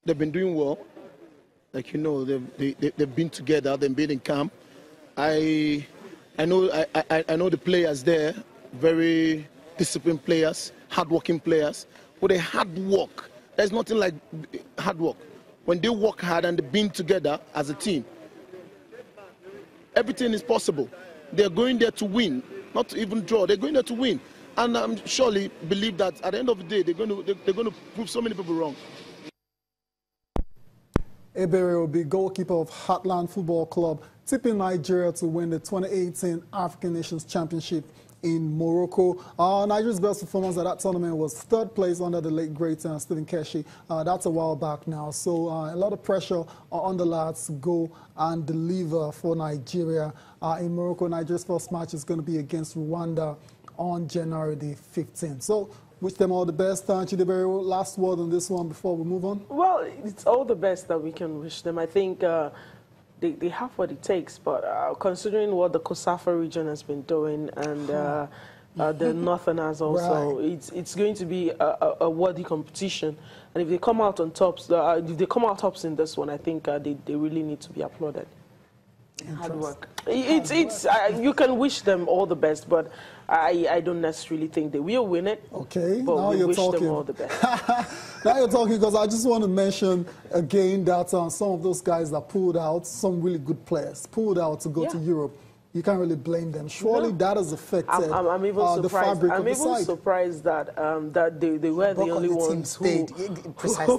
They've been doing well. Like, you know, they've been together. They've been in camp. I know the players there, very disciplined players, hardworking players. With a hard work, there's nothing like hard work. When they work hard and they've been together as a team, everything is possible. They're going there to win, not to even draw. They're going there to win, and I surely believe that at the end of the day, they're going to prove so many people wrong. Ebere will be goalkeeper of Heartland Football Club, tipping Nigeria to win the 2018 African Nations Championship in Morocco. Nigeria's best performance at that tournament was third place under the late great Stephen Keshi. That's a while back now. So a lot of pressure on the lads to go and deliver for Nigeria in Morocco. Nigeria's first match is going to be against Rwanda on January the 15th. So wish them all the best. Chidebere, last word on this one before we move on? Well, it's all the best that we can wish them. I think they have what it takes, but considering what the Kosafa region has been doing and the Northerners also, right. it's going to be a worthy competition. And if they come out on tops, if they come out tops in this one, I think they really need to be applauded. Hard work. You can wish them all the best, but I don't necessarily think they will win it. Okay, but now we you're wish talking. them all the best. Now you're talking, because I just want to mention again that some of those guys that pulled out, some really good players, pulled out to go to Europe. You can't really blame them. Surely that has affected I'm even surprised. the fabric of the side. I'm even surprised that that they were the only ones who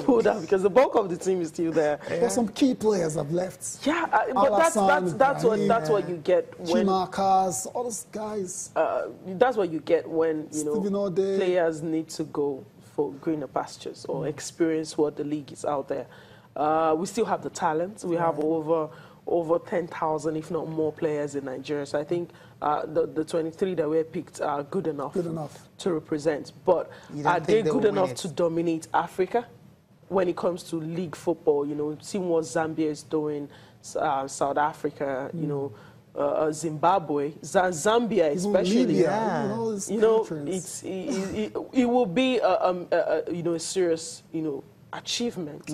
pulled out, because the bulk of the team is still there. But some key players have left. Yeah, but that's what you get when Chimakas, all those guys. That's what you get when Stephen players need to go for greener pastures or experience what the league is out there. We still have the talent. We have over 10,000, if not more, players in Nigeria. So I think the 23 that were picked are good enough to represent. But are they good enough to dominate Africa when it comes to league football? You know, seeing what Zambia is doing, South Africa, you know, Zimbabwe, Zambia especially. Libya, it will be a serious achievement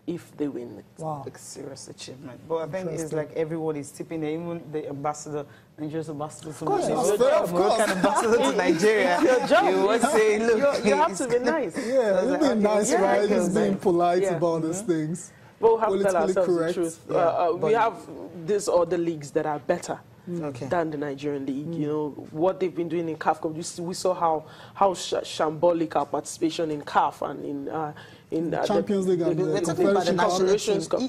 if they win it. Wow. A serious achievement. But I think it's like everyone is tipping there, even the ambassador, Nigeria's ambassador to Moroccan ambassador to Nigeria. Your job. You would say, look, you have to be nice. Yeah, you're being nice, right? Just being polite about these things. But we have to tell ourselves the truth. We have these other leagues that are better than the Nigerian league. You know what they've been doing in CAF. We saw how shambolic our participation in CAF and in Champions League and the Confederations Cup.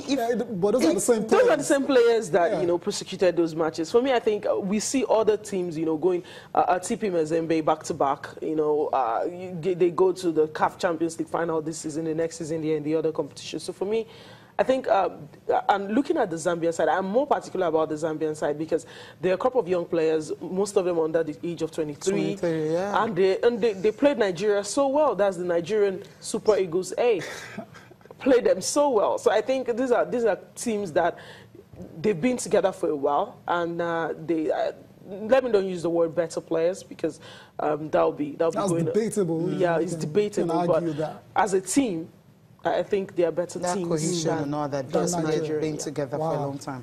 But those are the same players. Those are the same players that prosecuted those matches. For me, I think we see other teams, going TP Mazembe back to back. They go to the CAF Champions League final this season, the next season, in the other competition. So for me, I think, and looking at the Zambian side, I'm more particular about the Zambian side because there are a couple of young players, most of them under the age of 23, and they played Nigeria so well. That's the Nigerian Super Eagles A. Played them so well. So I think these are teams that they've been together for a while, and let me don't use the word better players because that'll be debatable. Yeah, it's debatable. But as a team, I think they are better teams. Cohesion and all that. They've been together for a long time.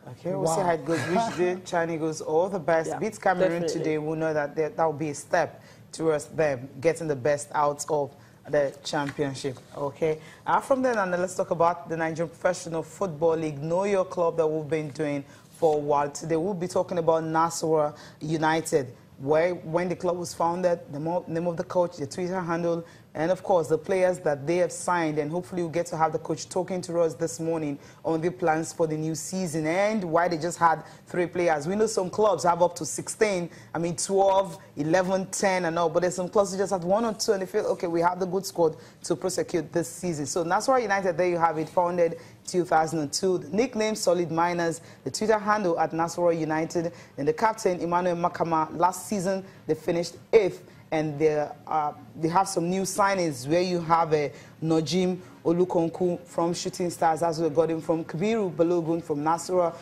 Okay, we'll see how it goes. Wish the China goes all the best. Beats Cameroon today. We'll know that that will be a step towards them getting the best out of the championship. Okay. From then on, let's talk about the Nigerian Professional Football League. Know your club that we've been doing for a while. Today we'll be talking about Nasarawa United, when the club was founded, the name of the coach, the Twitter handle, and of course the players that they have signed. And hopefully we'll get to have the coach talking to us this morning on the plans for the new season and why they just had 3 players. We know some clubs have up to 16, 12, 11, 10 and all, but there's some clubs who just have 1 or 2 and they feel, okay, we have the good squad to prosecute this season. So Nasarawa United, there you have it, founded 2002. The nickname Solid Miners, the Twitter handle at Nasarawa United, and the captain Emmanuel Makama. Last season they finished 8th, and they have some new signings where you have a Nojim Olukonku from Shooting Stars, as we got him from Kabiru Balogun from Nasarawa.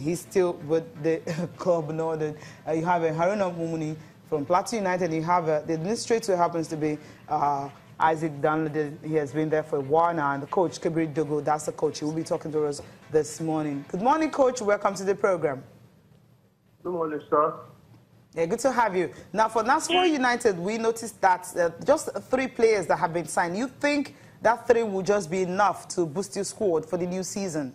He's still with the club in order. You have a Haruna Mumuni from Plateau United. You have the administrator happens to be Isaac Dunley, he has been there for a while now, and the coach, Kibri Dogo, that's the coach. He will be talking to us this morning. Good morning, coach. Welcome to the program. Good morning, sir. Yeah, good to have you. Now, for Nasarawa United, we noticed that just 3 players that have been signed. You think that 3 will just be enough to boost your squad for the new season?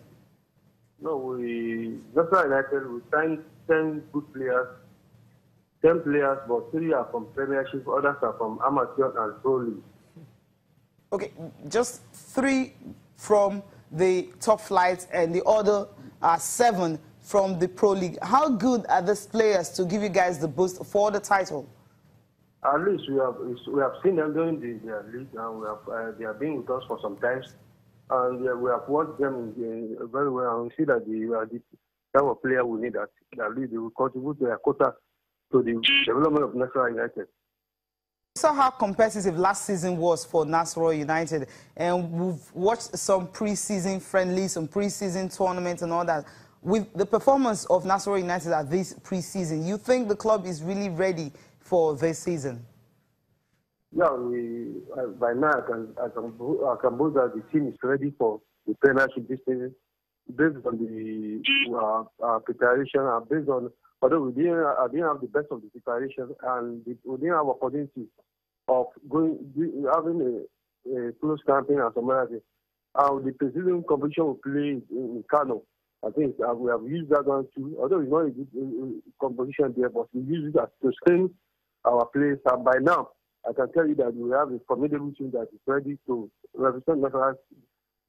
No, Nasarawa United, we signed 10 good players, 10 players, but 3 are from Premiership, others are from Amateur and Pro League. Okay, just 3 from the top flight and the other 7 from the Pro League. How good are these players to give you guys the boost for the title? At least we have seen them during their league, and they have been with us for some time. And we have watched them very well, and we see that they are the type of player we need at least they will contribute their quota to the development of Nasarawa United. We saw how competitive last season was for Nasarawa United, and we've watched some pre-season friendlies, some pre-season tournaments and all that. With the performance of Nasarawa United at this pre-season, you think the club is really ready for this season? Yeah, by now I can boast that the team is ready for the Premiership this season, based on the preparation and based on, although I didn't have the best of the preparation and we didn't have opportunity of having a close campaign and some other things. The preseason competition we play in Kano, I think we have used that one too. Although it's not a good competition there, but we use it to strengthen our players. And by now, I can tell you that we have a formidable team that is ready to represent Nasarawa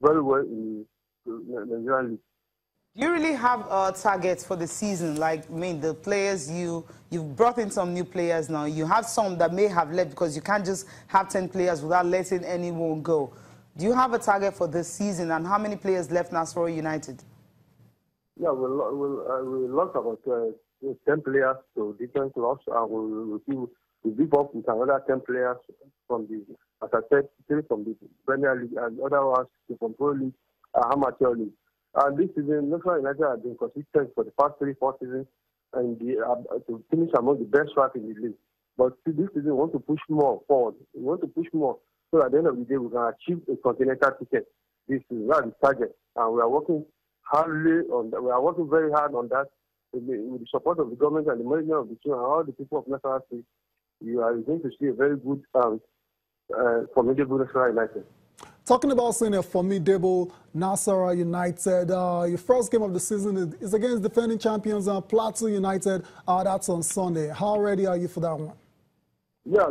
very well in the Nigerian League. Do you really have targets for the season? Like, I mean, the players you've brought in some new players now. You have some that may have left because you can't just have 10 players without letting anyone go. Do you have a target for this season, and how many players left Nasarawa United? Yeah, we lost about 10 players to different clubs, and we beef up with another 10 players from the, as I said, 3 from the Premier League and other ones from Pro League, Amateur League. And this season, Nasarawa United have been consistent for the past 3-4 seasons, and to finish among the best 5 in the league. But this season, we want to push more forward. We want to push more, so at the end of the day, we can achieve a continental ticket. This is the target, and we are working hardly on that. We are working very hard on that with the support of the government and the management of the team and all the people of Nasarawa State. You are going to see a very good, formidable Nasarawa United. Talking about seeing a formidable Nasarawa United, your first game of the season is against defending champions Plateau United. That's on Sunday. How ready are you for that one? Yeah,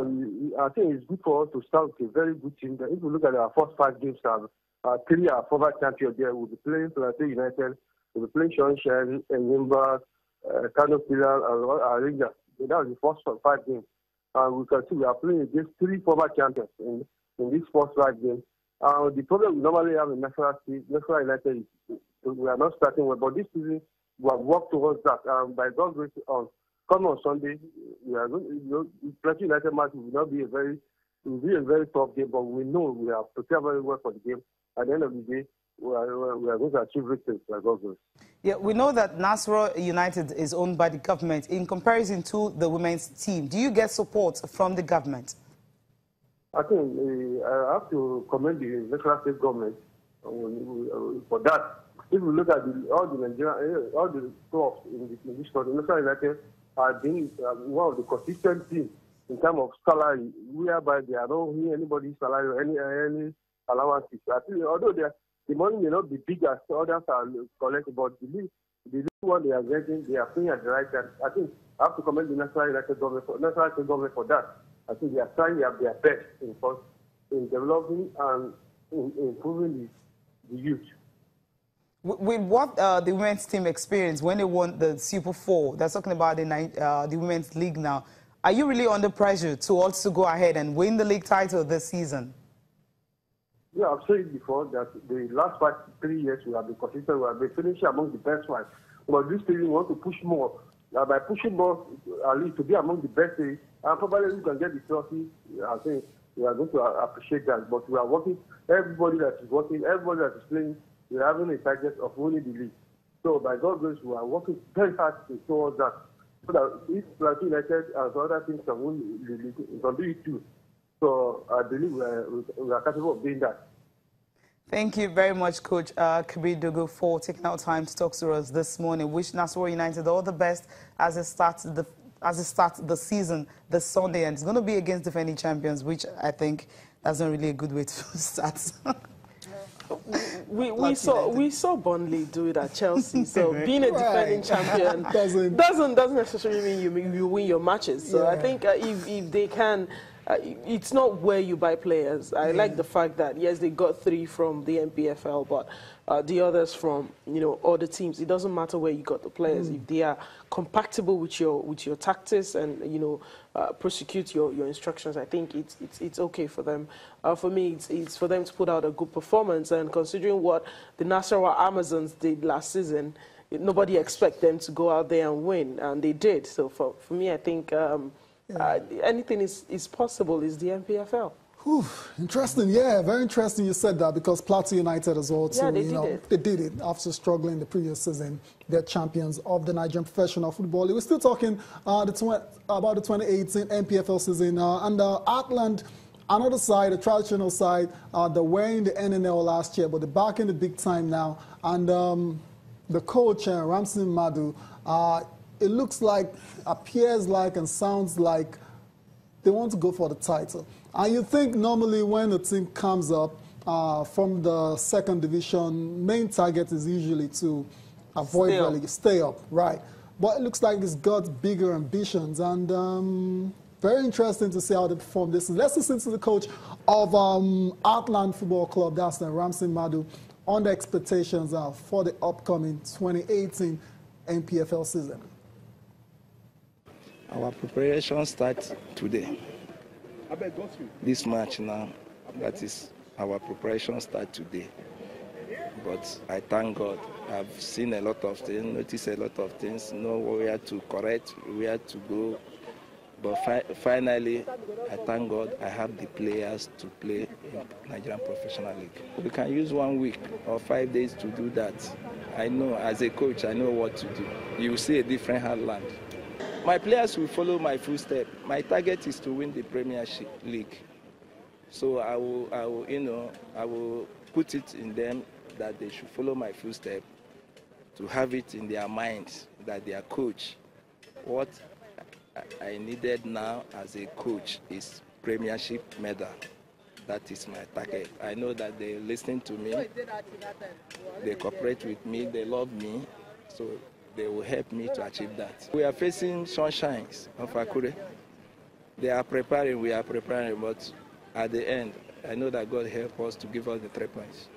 I think it's good for us to start with a very good team. If we look at our first 5 games, 3 are former champions there. We'll be playing Plateau United, we'll be playing Shonshan, and Nimba, Kano Pillar, and Rangers. That was the first 5 games. We can see we are playing against 3 former champions in this first 5 games. The problem we normally have in Nasarawa United is we are not starting well, but this season we have worked towards that. By God's grace, come on Sunday, we are going. Plateau United match will not be a very tough game, but we know we are prepared very well for the game. At the end of the day, we are going to achieve victory by God's grace. Yeah, we know that Nasarawa United is owned by the government. In comparison to the women's team, do you get support from the government? I think I have to commend the Nasarawa State government for that. If we look at all the clubs in this country, Nasarawa United have been one of the consistent teams in terms of salary, whereby they are not paying anybody's salary or any allowances. I think although the money may not be big as others are collecting, but the little one they are getting, they are paying at the right time. I think I have to commend the Nasarawa State government for that. I think they are trying their best in developing and in improving the youth. With what the women's team experienced when they won the Super 4, they're talking about the women's league now, are you really under pressure to also go ahead and win the league title this season? Yeah, I've said it before that the last 3 years we have been consistent, we have been finishing among the best ones. But this season we want to push more. By pushing more, at least to be among the best, and probably we can get the trophy. I think we are going to appreciate that. But we are working, everybody that is working, everybody that is playing, we are having a target of winning the league. So by God's grace, we are working very hard towards that. So that if Plateau United and other teams can win the league, we can do it too. So I believe we are capable of doing that. Thank you very much, Coach Kabir Dogo, for taking out time to talk to us this morning. Wish Nasarawa United all the best as it starts the season this Sunday, and it's going to be against defending champions, which I think that's not really a good way to start. We saw Burnley do it at Chelsea. So being a defending champion doesn't necessarily mean you win your matches. So I think if they can. It's not where you buy players. I like the fact that, yes, they got 3 from the NPFL, but the others from, other teams. It doesn't matter where you got the players. If they are compatible with your tactics and, prosecute your instructions, I think it's okay for them. For me, it's for them to put out a good performance. And considering what the Nasarawa Amazons did last season, nobody expect them to go out there and win, and they did. So for me, I think... anything is possible is the NPFL. Whew, interesting, yeah, very interesting you said that, because Plateau United as well, too, they did it after struggling the previous season. They're champions of the Nigerian professional football. We're still talking about the 2018 NPFL season, and Atland, another side, a traditional side, they were in the NNL last year, but they're back in the big time now, and the coach, Ramsey Madu, it looks like, appears like, and sounds like they want to go for the title. And you think normally when a team comes up from the second division, main target is usually to avoid relegation, stay up, right? But it looks like it's got bigger ambitions, and very interesting to see how they perform this. Let's listen to the coach of Atland Football Club, that's Ramsey Madu, on the expectations for the upcoming 2018 NPFL season. Our preparation starts today. This match now, that is our preparation start today. But I thank God. I've seen a lot of things, noticed a lot of things, know where to correct, where to go. But finally, I thank God I have the players to play in Nigerian Professional League. We can use 1 week or 5 days to do that. I know, as a coach, I know what to do. You will see a different heartland. My players will follow my footsteps. My target is to win the Premiership League. So I will put it in them that they should follow my footsteps, to have it in their minds that their coach, what I needed now as a coach is Premiership medal. That is my target. I know that they listen to me, they cooperate with me, they love me, so they will help me to achieve that. We are facing Sunshines of Akure. They are preparing, we are preparing, but at the end, I know that God help us to give us the 3 points.